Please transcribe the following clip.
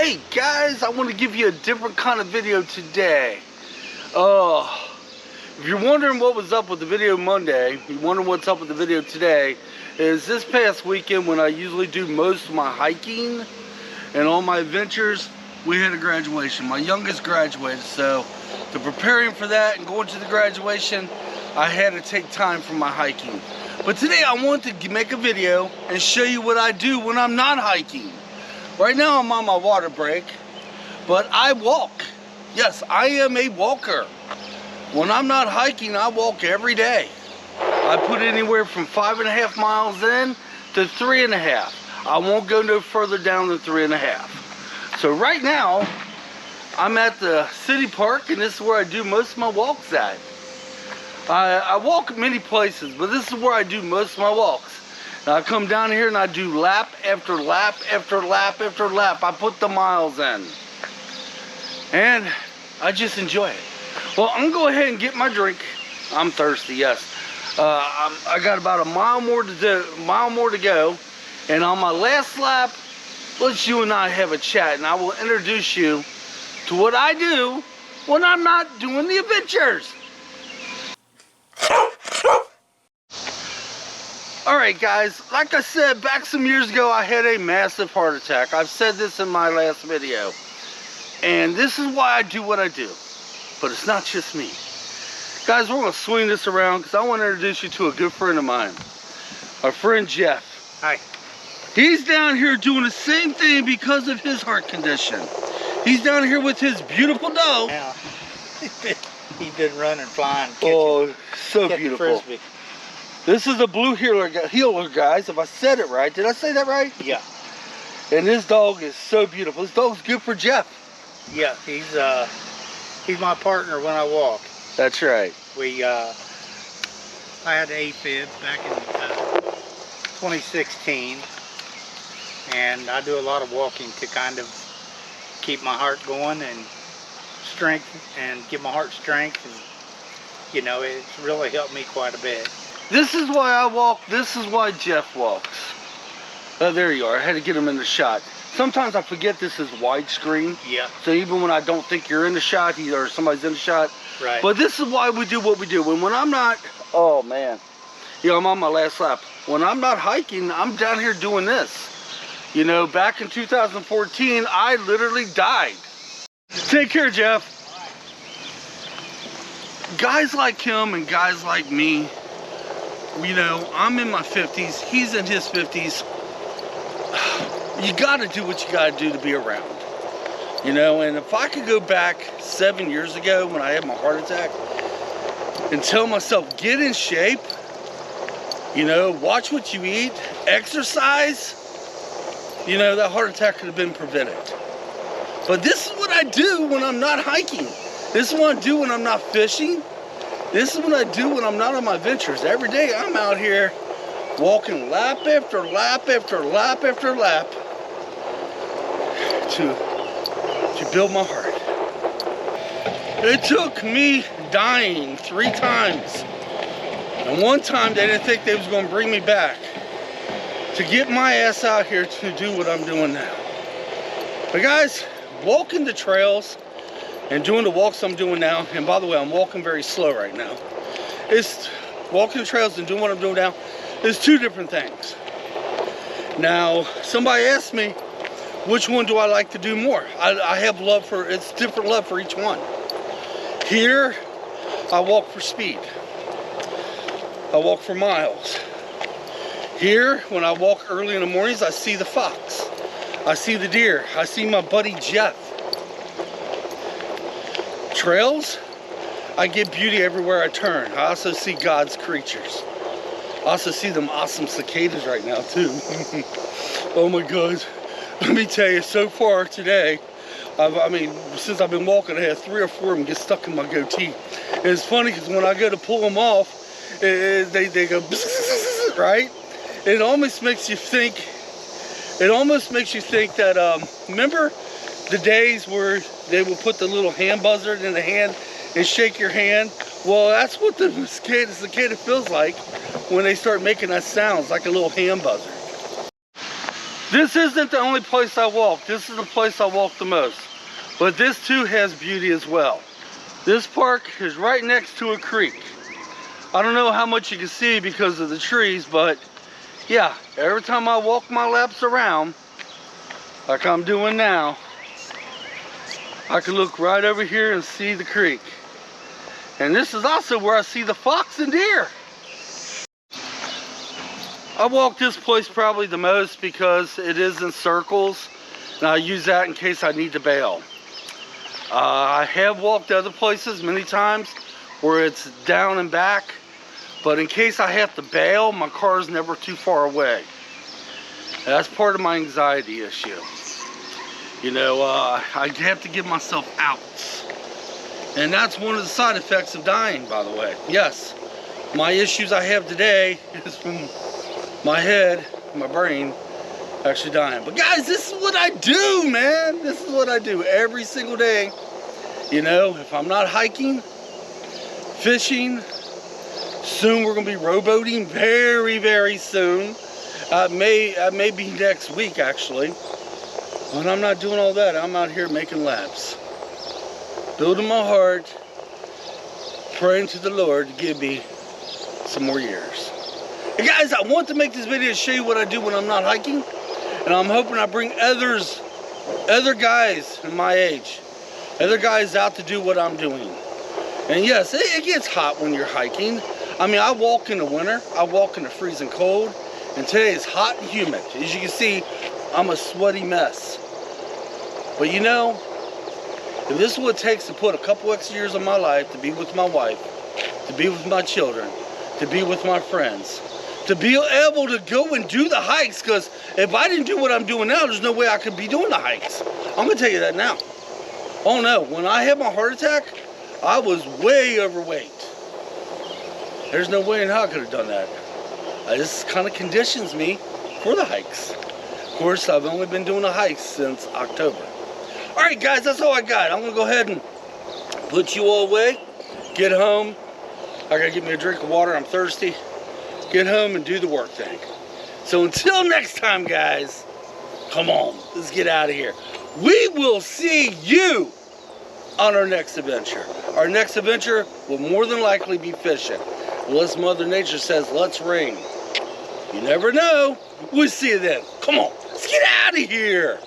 Hey guys, I want to give you a different kind of video today. If you're wondering what was up with the video Monday, you're wondering what's up with the video today, is this past weekend when I usually do most of my hiking and all my adventures, we had a graduation. My youngest graduated, so to preparing for that and going to the graduation, I had to take time for my hiking. But today I want to make a video and show you what I do when I'm not hiking. Right now I'm on my water break, but I walk. Yes, I am a walker. When I'm not hiking, I walk every day. I put anywhere from 5.5 miles in to 3.5. I won't go no further down than 3.5. So right now, I'm at the city park, and this is where I do most of my walks at. I walk many places, but this is where I do most of my walks. Now I come down here and I do lap after lap after lap after lap. I put the miles in. And I just enjoy it. Well, I'm gonna go ahead and get my drink. I'm thirsty, yes. I got about a mile more to go. And on my last lap, let's you and I have a chat, and I will introduce you to what I do when I'm not doing the adventures. Alright guys, like I said, back some years ago I had a massive heart attack. I've said this in my last video. And this is why I do what I do. But it's not just me. Guys, we're going to swing this around because I want to introduce you to a good friend of mine. Our friend Jeff. Hi. He's down here doing the same thing because of his heart condition. He's down here with his beautiful dog. Yeah. He's been running, flying, catching, so beautiful. Frisbee. This is a blue healer, guys. If I said it right. Did I say that right? Yeah. And this dog is so beautiful. This dog's good for Jeff. Yeah, he's my partner when I walk. That's right. I had AFib back in 2016, and I do a lot of walking to kind of keep my heart going and strength, and give my heart strength, and you know, it's really helped me quite a bit. This is why I walk. This is why Jeff walks. Oh, there you are. I had to get him in the shot. Sometimes I forget this is widescreen. Yeah. So even when I don't think you're in the shot, or somebody's in the shot. Right. But this is why we do what we do. When I'm not, oh man, you know, I'm on my last lap. When I'm not hiking, I'm down here doing this. You know, back in 2014, I literally died. Take care, Jeff. Right. Guys like him and guys like me, you know, I'm in my 50s, he's in his 50s. You gotta do what you gotta do to be around. You know, and if I could go back 7 years ago when I had my heart attack and tell myself, get in shape, you know, watch what you eat, exercise, you know, that heart attack could have been prevented. But this is what I do when I'm not hiking. This is what I do when I'm not fishing. This is what I do when I'm not on my ventures. Every day I'm out here walking lap after lap after lap after lap to build my heart. It took me dying 3 times. And one time they didn't think they was going to bring me back to get my ass out here to do what I'm doing now. But guys, walking the trails and doing the walks I'm doing now, and by the way, I'm walking very slow right now. It's walking the trails and doing what I'm doing now is 2 different things. Now, somebody asked me, which one do I like to do more? I have love for, it's different love for each one. Here, I walk for speed. I walk for miles. Here, when I walk early in the mornings, I see the fox. I see the deer. I see my buddy Jeff. Trails, I get beauty everywhere I turn. I also see God's creatures. I also see them awesome cicadas right now too. Oh my God. Let me tell you, so far today, I mean, since I've been walking, I had 3 or 4 of them get stuck in my goatee. And it's funny because when I go to pull them off, they go, right? It almost makes you think, that, remember the days where they will put the little hand buzzard in the hand and shake your hand? Well, that's what the cicada feels like when they start making that sounds like a little hand buzzer. This isn't the only place I walk. This is the place I walk the most. But this too has beauty as well. This park is right next to a creek. I don't know how much you can see because of the trees, but yeah, every time I walk my laps around, like I'm doing now, I can look right over here and see the creek. And this is also where I see the fox and deer. I walk this place probably the most because it is in circles, and I use that in case I need to bail. I have walked other places many times where it's down and back, but in case I have to bail, my car is never too far away. And that's part of my anxiety issue. You know, I have to give myself outs. And that's one of the side effects of dying, by the way. Yes, my issues I have today is from my head, my brain, actually dying. But guys, this is what I do, man. This is what I do every single day. You know, if I'm not hiking, fishing, soon we're gonna be rowboating very, very soon. I may be next week actually. When I'm not doing all that, I'm out here making laps, building my heart, praying to the Lord to give me some more years. Hey guys, I want to make this video to show you what I do when I'm not hiking, and I'm hoping I bring other guys in my age, other guys out to do what I'm doing. And yes, it gets hot when you're hiking. I mean, I walk in the winter, I walk in the freezing cold, and today is hot and humid. As you can see, I'm a sweaty mess. But you know, if this is what it takes to put a couple extra years of my life to be with my wife, to be with my children, to be with my friends, to be able to go and do the hikes, because if I didn't do what I'm doing now, there's no way I could be doing the hikes. I'm going to tell you that now. Oh no, when I had my heart attack, I was way overweight. There's no way in hell I could have done that. This kind of conditions me for the hikes. Of course, I've only been doing the hikes since October. Alright guys, that's all I got. I'm going to go ahead and put you all away. Get home. I got to get me a drink of water. I'm thirsty. Get home and do the work thing. So until next time, guys, come on, let's get out of here. We will see you on our next adventure. Our next adventure will more than likely be fishing. Unless Mother Nature says, let's rain. You never know. We'll see you then. Come on, let's get out of here.